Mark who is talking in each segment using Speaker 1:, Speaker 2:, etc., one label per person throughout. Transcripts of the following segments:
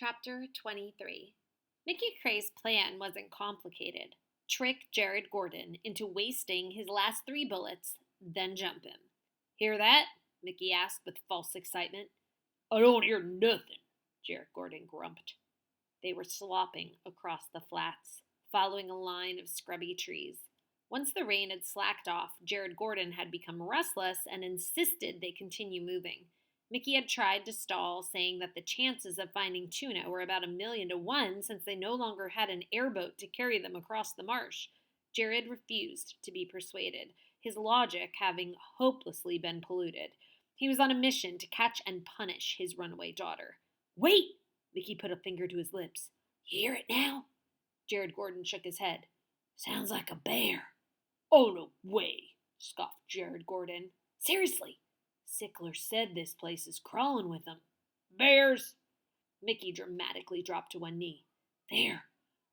Speaker 1: Chapter 23. Mickey Cray's plan wasn't complicated. Trick Jared Gordon into wasting his last 3 bullets, then jump him. Hear that? Mickey asked with false excitement.
Speaker 2: I don't hear nothing,
Speaker 1: Jared Gordon grumped. They were slopping across the flats, following a line of scrubby trees. Once the rain had slacked off, Jared Gordon had become restless and insisted they continue moving. Mickey had tried to stall, saying that the chances of finding Tuna were about 1,000,000 to 1 since they no longer had an airboat to carry them across the marsh. Jared refused to be persuaded, his logic having hopelessly been polluted. He was on a mission to catch and punish his runaway daughter. Wait! Mickey put a finger to his lips. You hear it now? Jared Gordon shook his head.
Speaker 2: Sounds like a bear. Oh, no way, scoffed Jared Gordon.
Speaker 1: Seriously, Sickler said this place is crawling with them.
Speaker 2: Bears!
Speaker 1: Mickey dramatically dropped to one knee.
Speaker 2: There,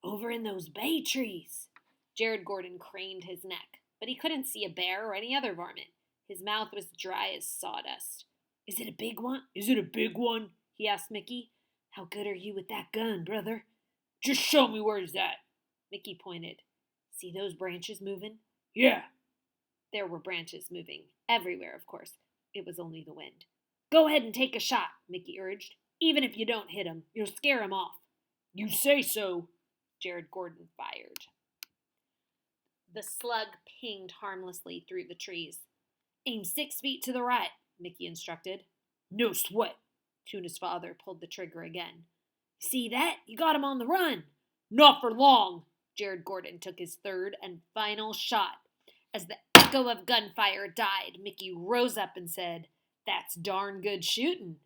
Speaker 2: over in those bay trees.
Speaker 1: Jared Gordon craned his neck, but he couldn't see a bear or any other varmint. His mouth was dry as sawdust.
Speaker 2: Is it a big one? Is it a big one?
Speaker 1: He asked Mickey.
Speaker 2: How good are you with that gun, brother? Just show me where it's at.
Speaker 1: Mickey pointed. See those branches moving?
Speaker 2: Yeah.
Speaker 1: There were branches moving. Everywhere, of course. It was only the wind. Go ahead and take a shot, Mickey urged. Even if you don't hit him, you'll scare him off.
Speaker 2: You say so.
Speaker 1: Jared Gordon fired. The slug pinged harmlessly through the trees. Aim 6 feet to the right, Mickey instructed.
Speaker 2: No sweat.
Speaker 1: Tuna's father pulled the trigger again. See that? You got him on the run.
Speaker 2: Not for long.
Speaker 1: Jared Gordon took his third and final shot. As the echo of gunfire died, Mickey rose up and said, That's darn good shooting.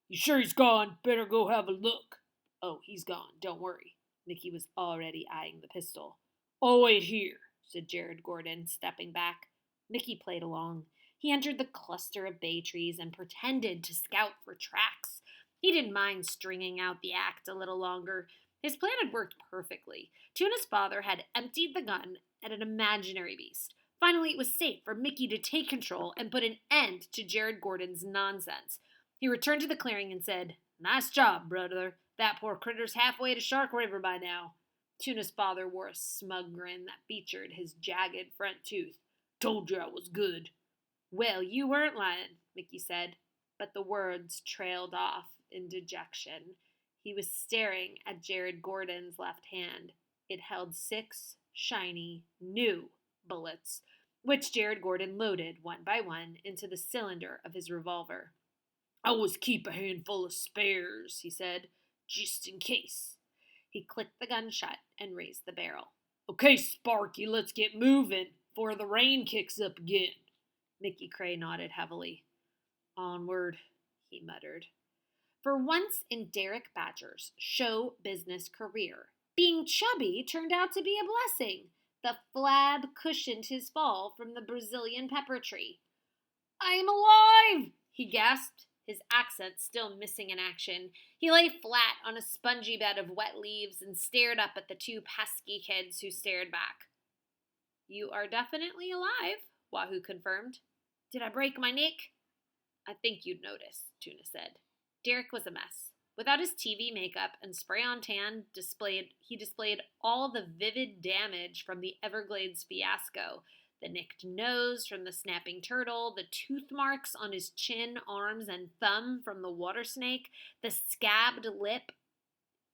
Speaker 2: You sure he's gone? Better go have a look.
Speaker 1: Oh, he's gone. Don't worry. Mickey was already eyeing the pistol.
Speaker 2: I'll wait here,
Speaker 1: said Jared Gordon, stepping back. Mickey played along. He entered the cluster of bay trees and pretended to scout for tracks. He didn't mind stringing out the act a little longer. His plan had worked perfectly. Tuna's father had emptied the gun at an imaginary beast. Finally, it was safe for Mickey to take control and put an end to Jared Gordon's nonsense. He returned to the clearing and said, Nice job, brother. That poor critter's halfway to Shark River by now. Tuna's father wore a smug grin that featured his jagged front tooth.
Speaker 2: Told you I was good.
Speaker 1: Well, you weren't lying, Mickey said, but the words trailed off in dejection. He was staring at Jared Gordon's left hand. It held 6 shiny, new bullets, which Jared Gordon loaded one by one into the cylinder of his revolver.
Speaker 2: I always keep a handful of spares, he said, just in case.
Speaker 1: He clicked the gun shut and raised the barrel.
Speaker 2: Okay, Sparky, let's get moving before the rain kicks up again.
Speaker 1: Mickey Cray nodded heavily. Onward, he muttered. For once in Derek Badger's show business career, being chubby turned out to be a blessing. The flab cushioned his fall from the Brazilian pepper tree. I am alive, he gasped, his accent still missing in action. He lay flat on a spongy bed of wet leaves and stared up at the 2 pesky kids who stared back. You are definitely alive, Wahoo confirmed. Did I break my neck? I think you'd notice, Tuna said. Derek was a mess. Without his TV makeup and spray-on tan, he displayed all the vivid damage from the Everglades fiasco. The nicked nose from the snapping turtle, the tooth marks on his chin, arms, and thumb from the water snake, the scabbed lip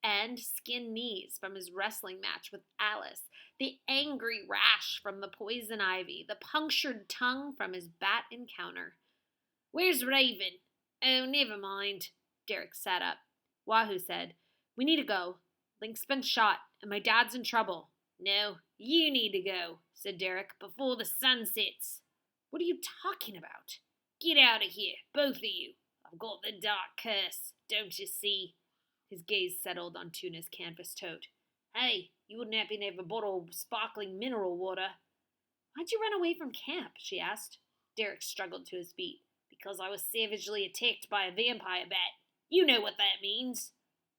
Speaker 1: and skin knees from his wrestling match with Alice, the angry rash from the poison ivy, the punctured tongue from his bat encounter. Where's Raven? Oh, never mind. Derek sat up. Wahoo said, We need to go. Link's been shot, and my dad's in trouble. No, you need to go, said Derek, before the sun sets. What are you talking about? Get out of here, both of you. I've got the dark curse, don't you see? His gaze settled on Tuna's canvas tote. Hey, you wouldn't happen to have a bottle of sparkling mineral water? Why'd you run away from camp? She asked. Derek struggled to his feet. Because I was savagely attacked by a vampire bat. You know what that means.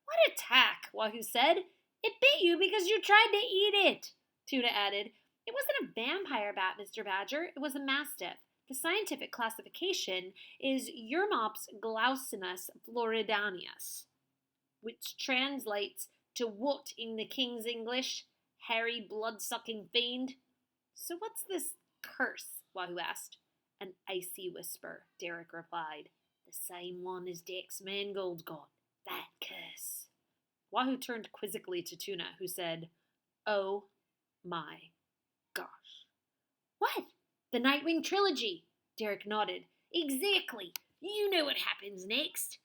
Speaker 1: What attack? Wahoo said. It bit you because you tried to eat it. Tuna added. It wasn't a vampire bat, Mr. Badger. It was a mastiff. The scientific classification is Eurmops glaucinus floridanius. which translates to what in the king's English? Hairy, blood-sucking fiend. So what's this curse? Wahoo asked. An icy whisper, Derek replied. The same one as Dex Mangold got. That curse. Wahoo turned quizzically to Tuna, who said, Oh my gosh. What? The Nightwing trilogy. Derek nodded. Exactly. You know what happens next.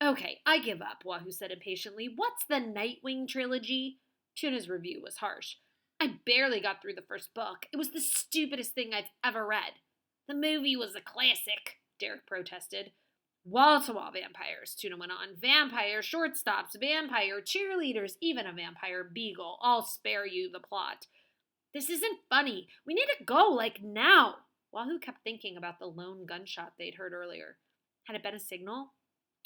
Speaker 1: Okay, I give up, Wahoo said impatiently. What's the Nightwing trilogy? Tuna's review was harsh. I barely got through the first book. It was the stupidest thing I've ever read. The movie was a classic, Derek protested. Wall-to-wall vampires, Tuna went on. Vampire shortstops, vampire cheerleaders, even a vampire beagle. I'll spare you the plot. This isn't funny. We need to go, like, now. Wahoo kept thinking about the lone gunshot they'd heard earlier. Had it been a signal?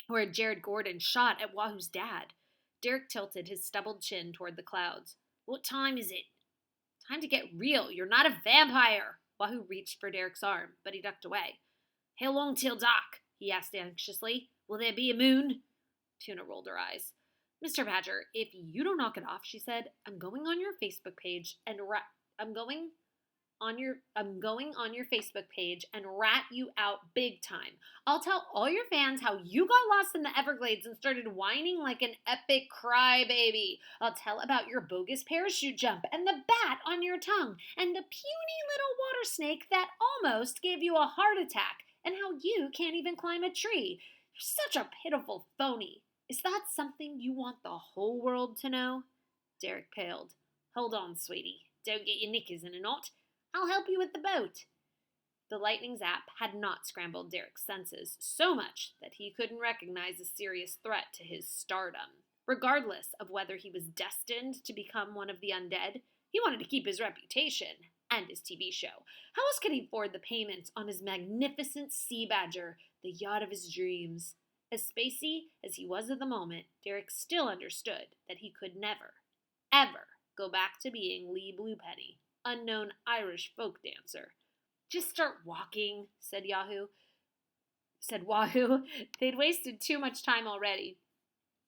Speaker 1: Or had Jared Gordon shot at Wahoo's dad? Derek tilted his stubbled chin toward the clouds. What time is it? Time to get real. You're not a vampire. Wahoo reached for Derek's arm, but he ducked away. How long till dark? He asked anxiously. Will there be a moon? Tuna rolled her eyes. Mr. Badger, if you don't knock it off, she said, I'm going on your Facebook page and I'm going on your Facebook page and rat you out big time. I'll tell all your fans how you got lost in the Everglades and started whining like an epic crybaby. I'll tell about your bogus parachute jump and the bat on your tongue and the puny little water snake that almost gave you a heart attack and how you can't even climb a tree. You're such a pitiful phony. Is that something you want the whole world to know? Derek paled. Hold on, sweetie. Don't get your knickers in a knot. I'll help you with the boat. The lightning zap had not scrambled Derek's senses so much that he couldn't recognize a serious threat to his stardom. Regardless of whether he was destined to become one of the undead, he wanted to keep his reputation and his TV show. How else could he afford the payments on his magnificent sea badger, the yacht of his dreams? As spacey as he was at the moment, Derek still understood that he could never, ever go back to being Lee Bluepenny, unknown Irish folk dancer. Just start walking, said Wahoo. They'd wasted too much time already.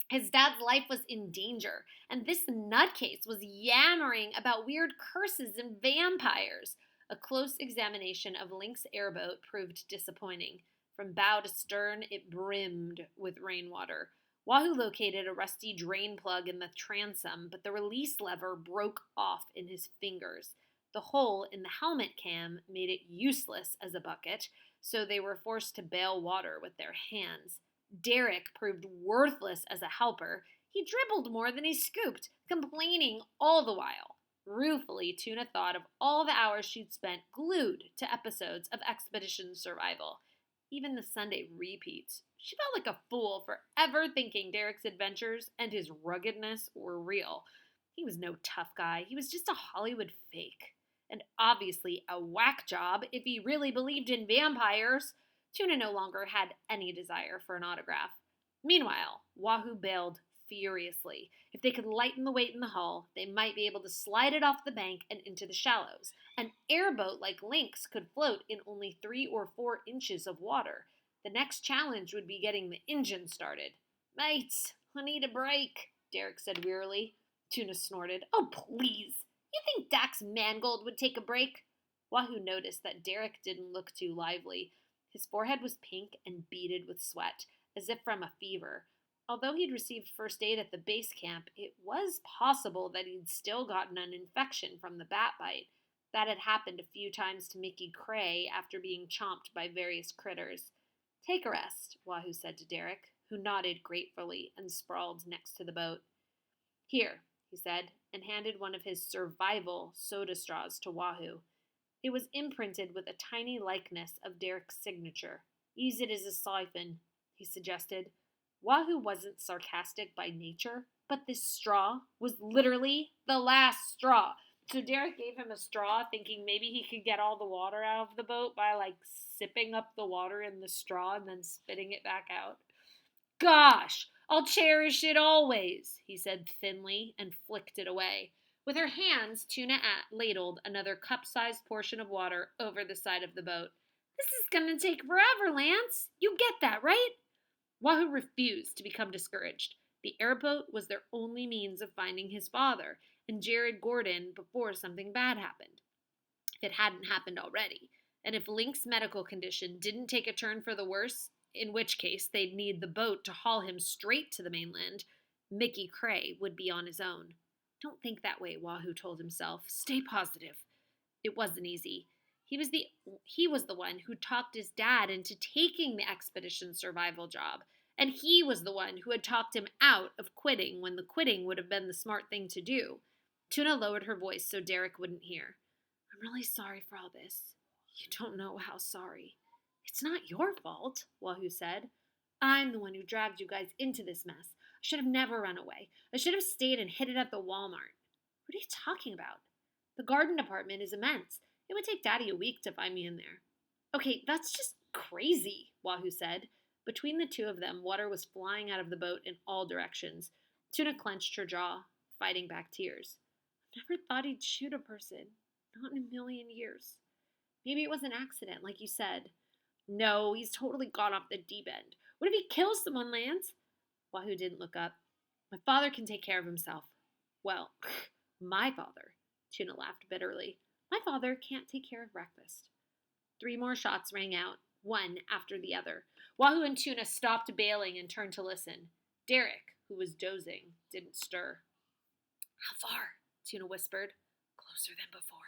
Speaker 1: His dad's life was in danger, and this nutcase was yammering about weird curses and vampires. A close examination of Link's airboat proved disappointing. From bow to stern, it brimmed with rainwater. Wahoo located a rusty drain plug in the transom, but the release lever broke off in his fingers. The hole in the helmet cam made it useless as a bucket, so they were forced to bail water with their hands. Derek proved worthless as a helper. He dribbled more than he scooped, complaining all the while. Ruefully, Tuna thought of all the hours she'd spent glued to episodes of Expedition Survival. Even the Sunday repeats. She felt like a fool for ever thinking Derek's adventures and his ruggedness were real. He was no tough guy. He was just a Hollywood fake. And obviously a whack job if he really believed in vampires. Tuna no longer had any desire for an autograph. Meanwhile, Wahoo bailed furiously. If they could lighten the weight in the hull, they might be able to slide it off the bank and into the shallows. An airboat like Link's could float in only 3 or 4 inches of water. The next challenge would be getting the engine started. Mates, I need a break, Derek said wearily. Tuna snorted. Oh, please. You think Dax Mangold would take a break? Wahoo noticed that Derek didn't look too lively. His forehead was pink and beaded with sweat, as if from a fever. Although he'd received first aid at the base camp, it was possible that he'd still gotten an infection from the bat bite. That had happened a few times to Mickey Cray after being chomped by various critters. Take a rest, Wahoo said to Derek, who nodded gratefully and sprawled next to the boat. Here, he said, and handed one of his survival soda straws to Wahoo. It was imprinted with a tiny likeness of Derek's signature. Use it as a siphon, he suggested. Wahoo wasn't sarcastic by nature, but this straw was literally the last straw. So Derek gave him a straw, thinking maybe he could get all the water out of the boat by, sipping up the water in the straw and then spitting it back out. Gosh, I'll cherish it always, he said thinly and flicked it away. With her hands, Tuna ladled another cup-sized portion of water over the side of the boat. This is going to take forever, Lance. You get that, right? Wahoo refused to become discouraged. The airboat was their only means of finding his father and Jared Gordon before something bad happened, if it hadn't happened already. And if Link's medical condition didn't take a turn for the worse, in which case they'd need the boat to haul him straight to the mainland, Mickey Cray would be on his own. Don't think that way, Wahoo told himself. Stay positive. It wasn't easy. He was the one who talked his dad into taking the expedition survival job, and he was the one who had talked him out of quitting when the quitting would have been the smart thing to do. Tuna lowered her voice so Derek wouldn't hear. I'm really sorry for all this. You don't know how sorry. It's not your fault, Wahoo said. I'm the one who dragged you guys into this mess. I should have never run away. I should have stayed and hid it at the Walmart. What are you talking about? The garden department is immense. It would take Daddy a week to find me in there. Okay, that's just crazy, Wahoo said. Between the two of them, water was flying out of the boat in all directions. Tuna clenched her jaw, fighting back tears. I never thought he'd shoot a person. Not in a million years. Maybe it was an accident, like you said. No, he's totally gone off the deep end. What if he kills someone, Lance? Wahoo didn't look up. My father can take care of himself. Well, my father, Tuna laughed bitterly. My father can't take care of breakfast. 3 more shots rang out, one after the other. Wahoo and Tuna stopped bailing and turned to listen. Derek, who was dozing, didn't stir. How far? Tuna whispered. Closer than before.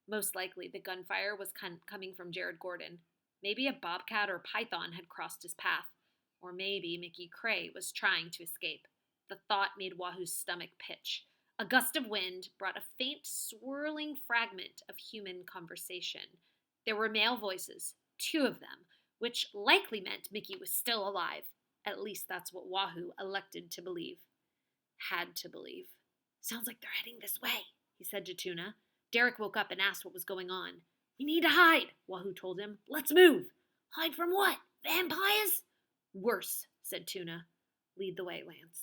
Speaker 1: Most likely the gunfire was coming from Jared Gordon. Maybe a bobcat or python had crossed his path. Or maybe Mickey Cray was trying to escape. The thought made Wahoo's stomach pitch. A gust of wind brought a faint, swirling fragment of human conversation. There were male voices, 2 of them, which likely meant Mickey was still alive. At least that's what Wahoo elected to believe. Had to believe. Sounds like they're heading this way, he said to Tuna. Derek woke up and asked what was going on. We need to hide, Wahoo told him. Let's move. Hide from what? Vampires? Worse, said Tuna. Lead the way, Lance.